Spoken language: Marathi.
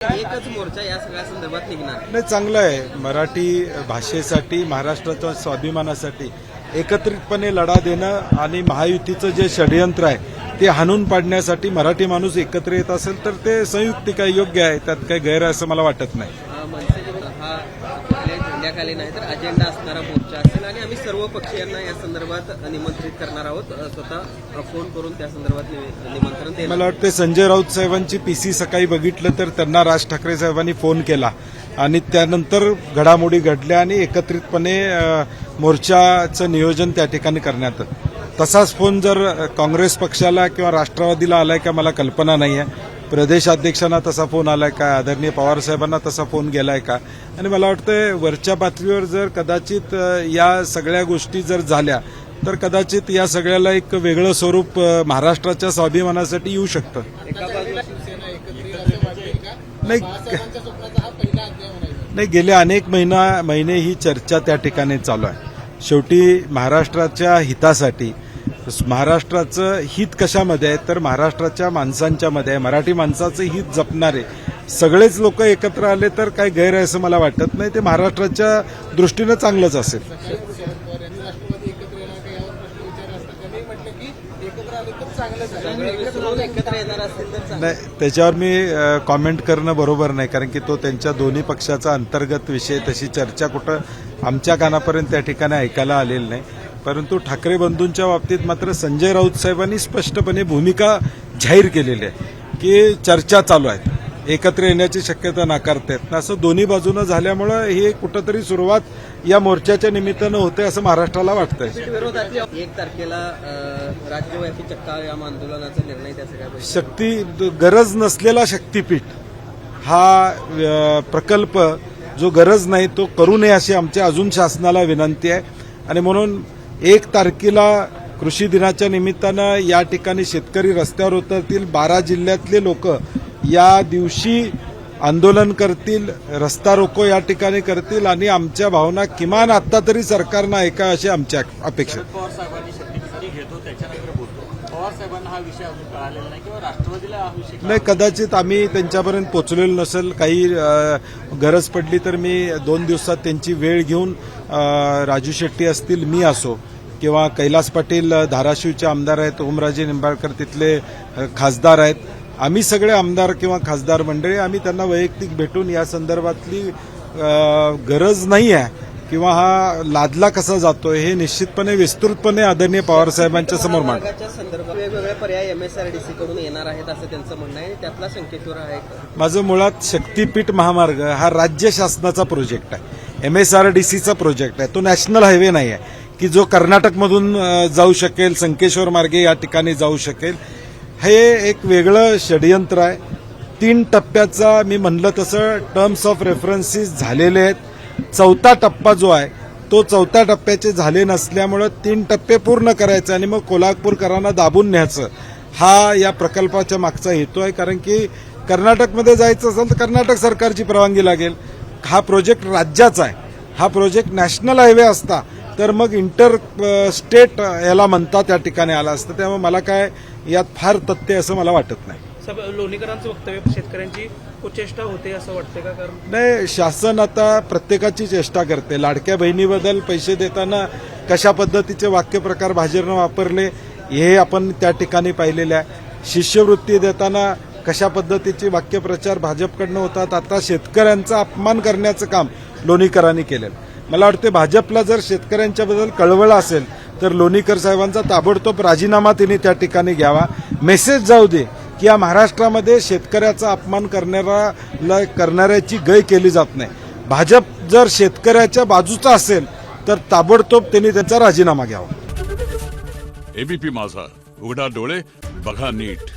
एकच मोर्चा या सगळ्या संदर्भात निघणार नाही, चांगलं आहे. मराठी भाषेसाठी, महाराष्ट्राच्या स्वाभिमानासाठी एकत्रितपणे लढा देणं आणि महायुतीचं जे षडयंत्र आहे ते हाणून पाडण्यासाठी मराठी माणूस एकत्र येत असेल तर ते संयुक्तिक आहे, योग्य आहे. त्यात काही गैर आहे असं मला वाटत नाही. मनसे हा कुठल्याही झेंड्याखाली नाही तर अजेंडा असणारा मोर्चा असेल आणि आम्ही सर्व पक्षीयांना या संदर्भात निमंत्रित करणार आहोत. स्वतः फोन करून त्या संदर्भात निमंत्रण देणार. मला वाटतं संजय राऊत साहेबांची पीसी सकाळी बघितलं तर त्यांना राज ठाकरे साहेबांनी फोन केला आणि त्यानंतर घडामोडी घडल्या आणि एकत्रितपणे मोर्चाचं नियोजन त्या ठिकाणी करण्यात आलं. तसाच फोन जर काँग्रेस पक्षाला किंवा राष्ट्रवादीला आलाय का मला कल्पना नाही आहे. प्रदेशाध्यक्षांना तसा फोन आलाय का, आदरणीय पवार साहेबांना तसा फोन गेलाय का. आणि मला वाटतं वरच्या पातळीवर जर कदाचित या सगळ्या गोष्टी जर झाल्या तर कदाचित या सगळ्याला एक वेगळं स्वरूप महाराष्ट्राच्या स्वाभिमानासाठी येऊ शकतं. नाही, गेले अनेक महिने ही चर्चा त्या ठिकाणी चालू आहे. शेवटी महाराष्ट्राच्या हितासाठी, महाराष्ट्राचं हित कशामध्ये आहे तर महाराष्ट्राच्या माणसांच्या मध्ये आहे. मराठी माणसाचं हित जपणारे सगळेच लोक एकत्र आले तर काही गैर आहे असं मला वाटत नाही. ते महाराष्ट्राच्या दृष्टीनं चांगलंच असेल. नाही, त्याच्यावर मी कॉमेंट करणं बरोबर नाही, कारण की तो त्यांच्या दोन्ही पक्षाचा अंतर्गत विषय. तशी चर्चा कुठं आमच्या कानापर्यंत त्या ठिकाणी ऐकायला आलेली नाही. परंतु ठाकरे बंधूंच्या बाबतीत मात्र संजय राऊत साहेबांनी स्पष्टपणे भूमिका जाहीर केलेली आहे की चर्चा चालू आहे, एकत्र येण्याची शक्यता नाकारतायत. असं दोन्ही बाजूनं झाल्यामुळं हे कुठंतरी सुरुवात या मोर्चाच्या निमित्तानं होते असं महाराष्ट्राला वाटतंय. 1 तारखेला राज्यव्यापी चक्काजाम आंदोलनाचा निर्णय त्या सगळ्या गरज नसलेला शक्तीपीठ हा प्रकल्प जो गरज नाही तो करू नये अशी आमच्या अजून शासनाला विनंती आहे. आणि म्हणून 1 तारखेला कृषी दिनाच्या निमित्तानं या ठिकाणी शेतकरी रस्त्यावर उतरतील. 12 जिल्ह्यातले लोक या दिवशी आंदोलन करतील, रस्ता रोको या ठिकाणी करतील आणि आमच्या भावना किमान आता तरी सरकारनं ऐका अशी आमच्या अपेक्षा. पवार साहेबांनी शक्तीपीठ घेतो त्याच्यानंतर बोलतो. पवार साहेबांना हा विषय अजून कळालेला नाही किंवा राष्ट्रवादीला हा विषय नाही, कदाचित आम्ही त्यांच्यापर्यंत पोहोचलेलो नसेल. काही गरज पडली तर मी 2 दिवसात त्यांची वेळ घेऊन राजू शेट्टी असतील, मी असो किंवा कैलास पाटील धाराशिवचे आमदार आहेत, ओमराजे निंबाळकर तिथले खासदार आहेत, आम्ही सगळे आमदार किंवा खासदार मंडळी आम्ही त्यांना वैयक्तिक भेटून या संदर्भातली गरज नाही आहे किंवा हा लादला कसा जातोय हे निश्चितपणे विस्तृतपणे आदरणीय पवार साहेबांच्या समोर मांडतो. संदर्भात वेगवेगळे पर्याय MSRDC कडून येणार आहेत असं त्यांचं म्हणणं आहे. त्यातला संकेतवर आहे. माझं मुळात शक्तीपीठ महामार्ग हा राज्य शासनाचा प्रोजेक्ट आहे, MSRDCचा प्रोजेक्ट आहे. तो नॅशनल हायवे नाही आहे की जो कर्नाटकमधून जाऊ शकेल, संकेश्वर मार्गे या ठिकाणी जाऊ शकेल. हे एक वेगळं षडयंत्र आहे. 3 टप्प्याचा मी म्हणलं तसं टर्म्स ऑफ रेफरन्सेस झालेले आहेत. 4था टप्पा जो आहे तो 4थ्या टप्प्याचे झाले नसल्यामुळं 3 टप्पे पूर्ण करायचे आणि मग कोल्हापूरकरांना दाबून न्यायचं हा या प्रकल्पाच्या मागचा हेतू आहे. कारण की कर्नाटकमध्ये जायचं असेल तर कर्नाटक सरकारची परवानगी लागेल. हा प्रोजेक्ट राज्याचा आहे. हा प्रोजेक्ट नॅशनल हायवे असता तर मग इंटर स्टेट याला म्हणता त्या ठिकाणी आला असतं. त्यामुळे मला काय यात फार तथ्य असं मला वाटत नाही. लोणीकरांचं वक्तव्य शेतकऱ्यांची कुचेष्टा होते असं वाटतं का? कारण नाही, शासन आता प्रत्येकाची चेष्टा करते. लाडक्या बहिणीबद्दल पैसे देताना कशा पद्धतीचे वाक्यप्रकार भाजपनं वापरले हे आपण त्या ठिकाणी पाहिलेले आहे. शिष्यवृत्ती देताना कशा पद्धतीचे वाक्यप्रचार भाजपकडनं होतात. आता शेतकऱ्यांचा अपमान करण्याचं काम लोणीकरांनी केलेलं. मला वाटते भाजपला जर शेतकऱ्यांच्याबद्दल कळवळ असेल तर लोणीकर साहेबांचा ताबडतोब राजीनामा त्यांनी त्या ठिकाणी घ्यावा. मेसेज जाऊ दे की या महाराष्ट्रामध्ये शेतकऱ्याचा अपमान करणाऱ्याची गय केली जात नाही. भाजप जर शेतकऱ्याच्या बाजूचा असेल तर ताबडतोब त्यांनी त्यांचा राजीनामा घ्यावा. एबीपी माझा, उघडा डोळे बघा नीट.